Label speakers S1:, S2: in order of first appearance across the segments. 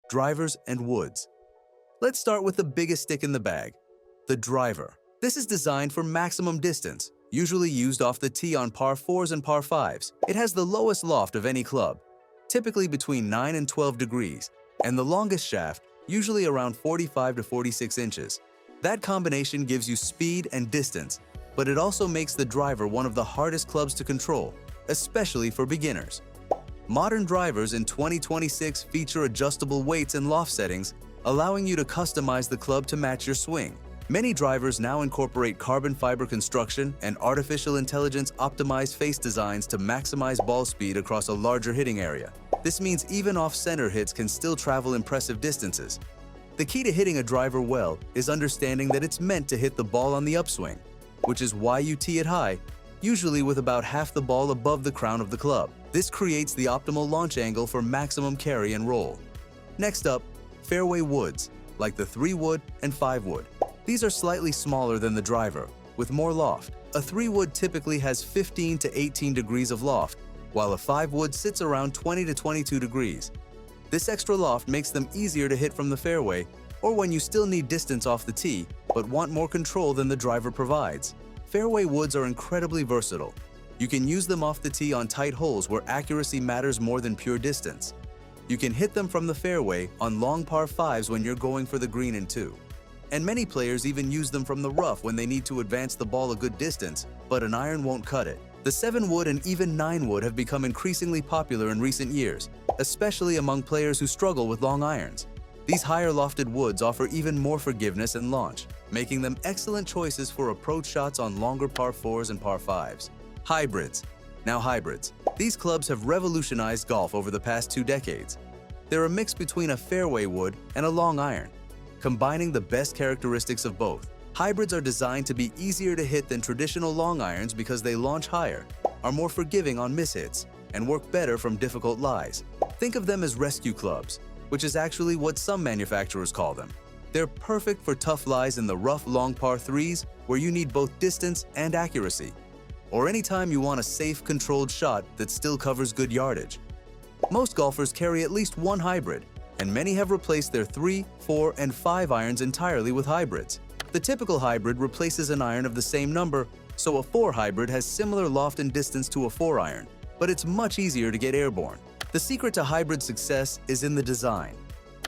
S1: drivers, and woods. Let's start with the biggest stick in the bag, the driver. This is designed for maximum distance, usually used off the tee on par 4s and par 5s. It has the lowest loft of any club, typically between 9 and 12 degrees, and the longest shaft, usually around 45 to 46 inches. That combination gives you speed and distance, but it also makes the driver one of the hardest clubs to control, especially for beginners. Modern drivers in 2026 feature adjustable weights and loft settings, allowing you to customize the club to match your swing. Many drivers now incorporate carbon fiber construction and artificial intelligence optimized face designs to maximize ball speed across a larger hitting area. This means even off-center hits can still travel impressive distances. The key to hitting a driver well is understanding that it's meant to hit the ball on the upswing, which is why you tee it high, usually with about half the ball above the crown of the club. This creates the optimal launch angle for maximum carry and roll. Next up, fairway woods, like the 3-wood and 5-wood. These are slightly smaller than the driver, with more loft. A 3-wood typically has 15 to 18 degrees of loft, while a 5-wood sits around 20 to 22 degrees. This extra loft makes them easier to hit from the fairway, or when you still need distance off the tee, but want more control than the driver provides. Fairway woods are incredibly versatile. You can use them off the tee on tight holes where accuracy matters more than pure distance. You can hit them from the fairway on long par 5s when you're going for the green in 2. And many players even use them from the rough when they need to advance the ball a good distance, but an iron won't cut it. The 7-wood and even 9-wood have become increasingly popular in recent years, especially among players who struggle with long irons. These higher lofted woods offer even more forgiveness and launch, making them excellent choices for approach shots on longer par 4s and par 5s. Hybrids. Now hybrids. These clubs have revolutionized golf over the past 2 decades. They're a mix between a fairway wood and a long iron, combining the best characteristics of both. Hybrids are designed to be easier to hit than traditional long irons because they launch higher, are more forgiving on mishits, and work better from difficult lies. Think of them as rescue clubs, which is actually what some manufacturers call them. They're perfect for tough lies in the rough long par 3s where you need both distance and accuracy, or anytime you want a safe, controlled shot that still covers good yardage. Most golfers carry at least one hybrid, and many have replaced their 3, 4, and 5 irons entirely with hybrids. The typical hybrid replaces an iron of the same number, so a 4 hybrid has similar loft and distance to a 4 iron, but it's much easier to get airborne. The secret to hybrid success is in the design.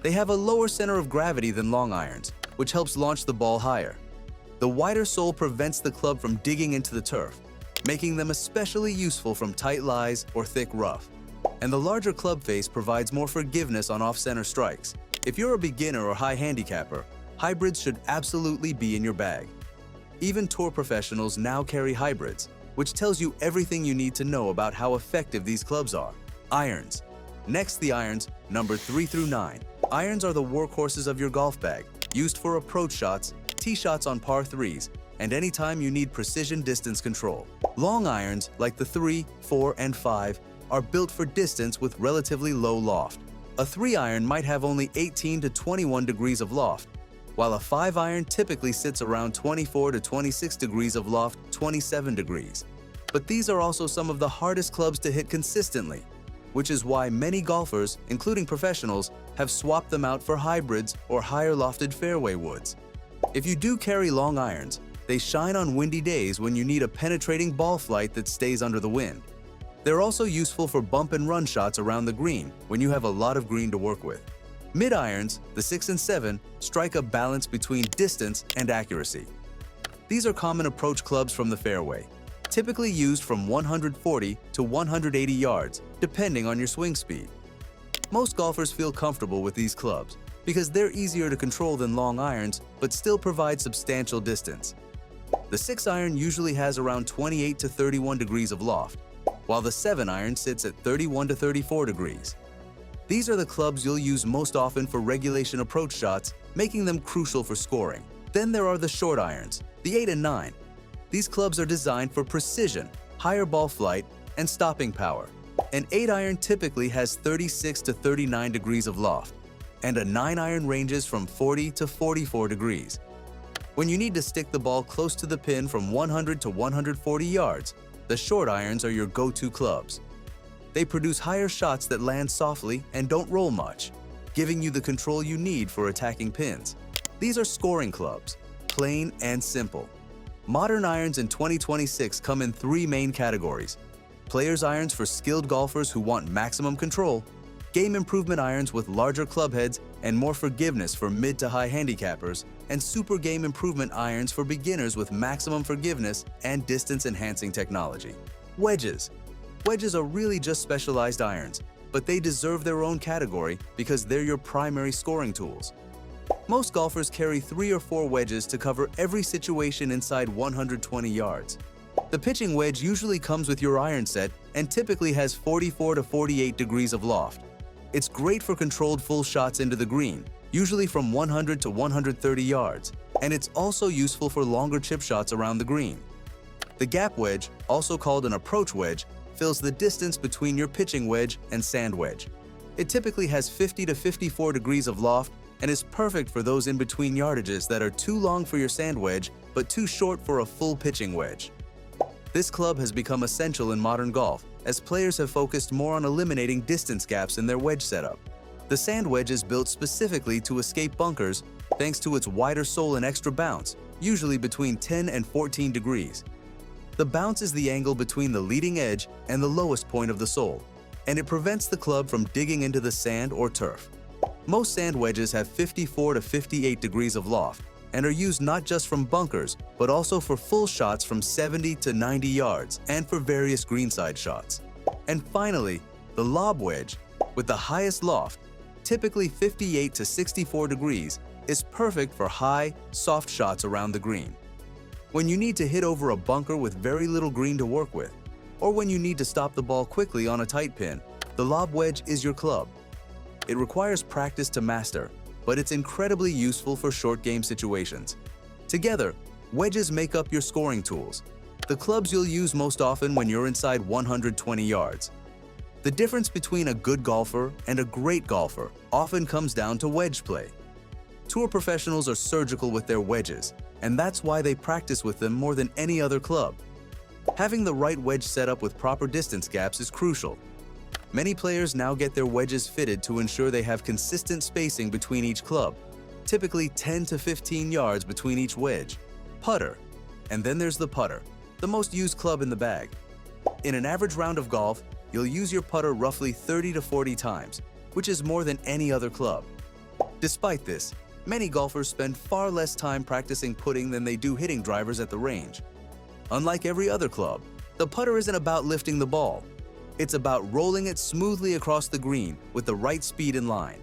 S1: They have a lower center of gravity than long irons, which helps launch the ball higher. The wider sole prevents the club from digging into the turf, making them especially useful from tight lies or thick rough. And the larger club face provides more forgiveness on off-center strikes. If you're a beginner or high handicapper, hybrids should absolutely be in your bag. Even tour professionals now carry hybrids, which tells you everything you need to know about how effective these clubs are. Irons. Next, the irons, number 3 through 9. Irons are the workhorses of your golf bag, used for approach shots, tee shots on par 3s, and anytime you need precision distance control. Long irons, like the 3, 4, and 5, are built for distance with relatively low loft. A 3 iron might have only 18 to 21 degrees of loft, while a 5 iron typically sits around 24 to 26 degrees of loft, 27 degrees. But these are also some of the hardest clubs to hit consistently, which is why many golfers, including professionals, have swapped them out for hybrids or higher lofted fairway woods. If you do carry long irons, they shine on windy days when you need a penetrating ball flight that stays under the wind. They're also useful for bump and run shots around the green when you have a lot of green to work with. Mid-irons, the 6 and 7, strike a balance between distance and accuracy. These are common approach clubs from the fairway, typically used from 140 to 180 yards, depending on your swing speed. Most golfers feel comfortable with these clubs because they're easier to control than long irons but still provide substantial distance. The 6 iron usually has around 28 to 31 degrees of loft, while the 7 iron sits at 31 to 34 degrees. These are the clubs you'll use most often for regulation approach shots, making them crucial for scoring. Then there are the short irons, the 8 and 9. These clubs are designed for precision, higher ball flight, and stopping power. An 8 iron typically has 36 to 39 degrees of loft, and a 9 iron ranges from 40 to 44 degrees. When you need to stick the ball close to the pin from 100 to 140 yards, the short irons are your go-to clubs. They produce higher shots that land softly and don't roll much. giving you the control you need for attacking pins. These are scoring clubs, plain and simple. Modern irons in 2026 come in 3 main categories: player's irons for skilled golfers who want maximum control, game improvement irons with larger club heads and more forgiveness for mid to high handicappers, and super game improvement irons for beginners with maximum forgiveness and distance-enhancing technology. Wedges. Wedges are really just specialized irons, but they deserve their own category because they're your primary scoring tools. Most golfers carry 3 or 4 wedges to cover every situation inside 120 yards. The pitching wedge usually comes with your iron set and typically has 44 to 48 degrees of loft. It's great for controlled full shots into the green, usually from 100 to 130 yards, and it's also useful for longer chip shots around the green. The gap wedge, also called an approach wedge, fills the distance between your pitching wedge and sand wedge. It typically has 50 to 54 degrees of loft and is perfect for those in-between yardages that are too long for your sand wedge but too short for a full pitching wedge. This club has become essential in modern golf as players have focused more on eliminating distance gaps in their wedge setup. The sand wedge is built specifically to escape bunkers thanks to its wider sole and extra bounce, usually between 10 and 14 degrees. The bounce is the angle between the leading edge and the lowest point of the sole, and it prevents the club from digging into the sand or turf. Most sand wedges have 54 to 58 degrees of loft and are used not just from bunkers, but also for full shots from 70 to 90 yards and for various greenside shots. And finally, the lob wedge, with the highest loft, typically 58 to 64 degrees, is perfect for high, soft shots around the green. When you need to hit over a bunker with very little green to work with, or when you need to stop the ball quickly on a tight pin, the lob wedge is your club. It requires practice to master, but it's incredibly useful for short game situations. Together, wedges make up your scoring tools, the clubs you'll use most often when you're inside 120 yards. The difference between a good golfer and a great golfer often comes down to wedge play. Tour professionals are surgical with their wedges, and that's why they practice with them more than any other club. Having the right wedge setup with proper distance gaps is crucial. Many players now get their wedges fitted to ensure they have consistent spacing between each club, typically 10 to 15 yards between each wedge. Putter. And then there's the putter, the most used club in the bag. In an average round of golf, you'll use your putter roughly 30 to 40 times, which is more than any other club. Despite this, many golfers spend far less time practicing putting than they do hitting drivers at the range. Unlike every other club, the putter isn't about lifting the ball. It's about rolling it smoothly across the green with the right speed and line.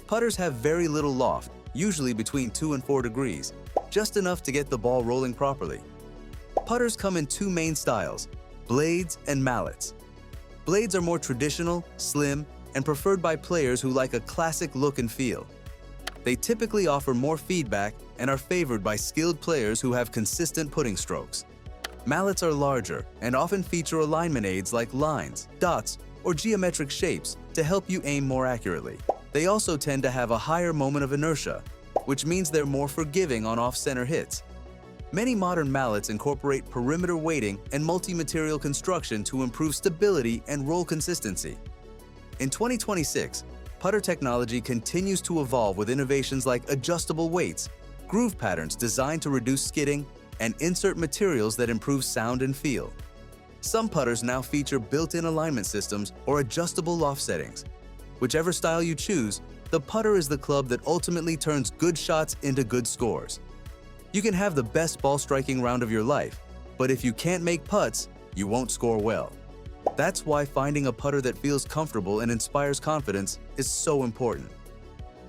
S1: Putters have very little loft, usually between 2 and 4 degrees, just enough to get the ball rolling properly. Putters come in 2 main styles, blades and mallets. Blades are more traditional, slim, and preferred by players who like a classic look and feel. They typically offer more feedback and are favored by skilled players who have consistent putting strokes. Mallets are larger and often feature alignment aids like lines, dots, or geometric shapes to help you aim more accurately. They also tend to have a higher moment of inertia, which means they're more forgiving on off-center hits. Many modern mallets incorporate perimeter weighting and multi-material construction to improve stability and roll consistency. In 2026, putter technology continues to evolve with innovations like adjustable weights, groove patterns designed to reduce skidding, and insert materials that improve sound and feel. Some putters now feature built-in alignment systems or adjustable loft settings. Whichever style you choose, the putter is the club that ultimately turns good shots into good scores. You can have the best ball striking round of your life, but if you can't make putts, you won't score well. That's why finding a putter that feels comfortable and inspires confidence is so important.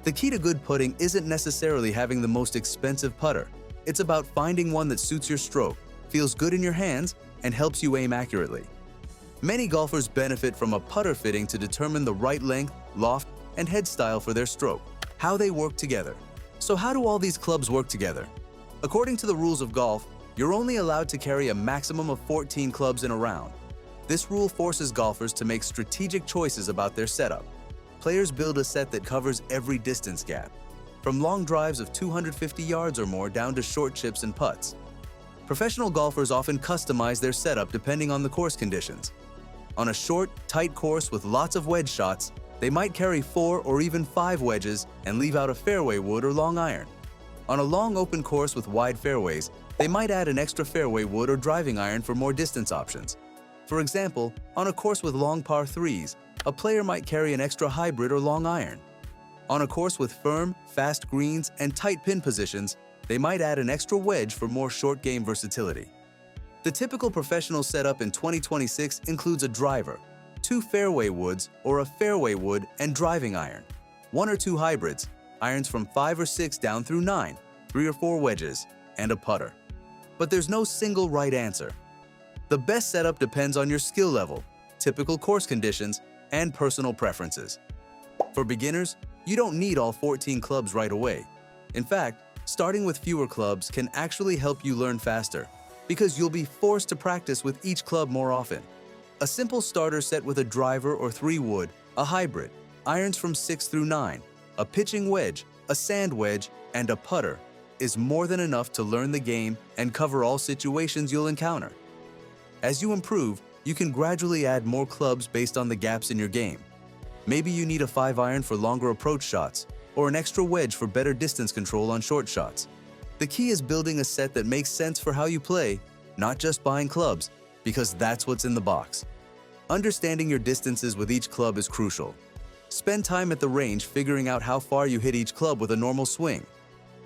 S1: The key to good putting isn't necessarily having the most expensive putter. It's about finding one that suits your stroke, feels good in your hands, and helps you aim accurately. Many golfers benefit from a putter fitting to determine the right length, loft, and head style for their stroke, how they work together. So how do all these clubs work together? According to the rules of golf, you're only allowed to carry a maximum of 14 clubs in a round. This rule forces golfers to make strategic choices about their setup. Players build a set that covers every distance gap, from long drives of 250 yards or more down to short chips and putts. Professional golfers often customize their setup depending on the course conditions. On a short, tight course with lots of wedge shots, They might carry 4 or even 5 wedges and leave out a fairway wood or long iron. On a long open course with wide fairways, they might add an extra fairway wood or driving iron for more distance options. For example, on a course with long par 3s, a player might carry an extra hybrid or long iron. On a course with firm, fast greens and tight pin positions, they might add an extra wedge for more short game versatility. The typical professional setup in 2026 includes a driver, 2 fairway woods or a fairway wood and driving iron, 1 or 2 hybrids, irons from 5 or 6 down through 9, 3 or 4 wedges, and a putter. But there's no single right answer. The best setup depends on your skill level, typical course conditions, and personal preferences. For beginners, you don't need all 14 clubs right away. In fact, starting with fewer clubs can actually help you learn faster, because you'll be forced to practice with each club more often. A simple starter set with a driver or 3 wood, a hybrid, irons from 6 through 9, a pitching wedge, a sand wedge, and a putter is more than enough to learn the game and cover all situations you'll encounter. As you improve, you can gradually add more clubs based on the gaps in your game. Maybe you need a 5-iron for longer approach shots, or an extra wedge for better distance control on short shots. The key is building a set that makes sense for how you play, not just buying clubs, because that's what's in the box. Understanding your distances with each club is crucial. Spend time at the range figuring out how far you hit each club with a normal swing.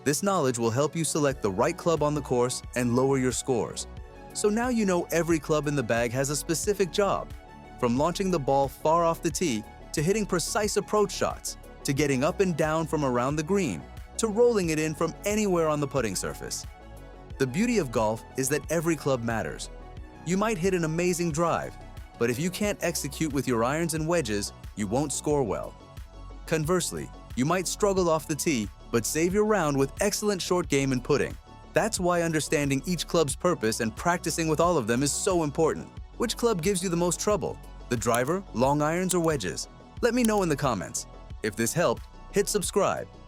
S1: This knowledge will help you select the right club on the course and lower your scores. So now you know every club in the bag has a specific job, from launching the ball far off the tee to hitting precise approach shots, to getting up and down from around the green, to rolling it in from anywhere on the putting surface. The beauty of golf is that every club matters. You might hit an amazing drive, but if you can't execute with your irons and wedges, you won't score well. Conversely, you might struggle off the tee, but save your round with excellent short game and putting. That's why understanding each club's purpose and practicing with all of them is so important. Which club gives you the most trouble? The driver, long irons, or wedges? Let me know in the comments. If this helped, hit subscribe.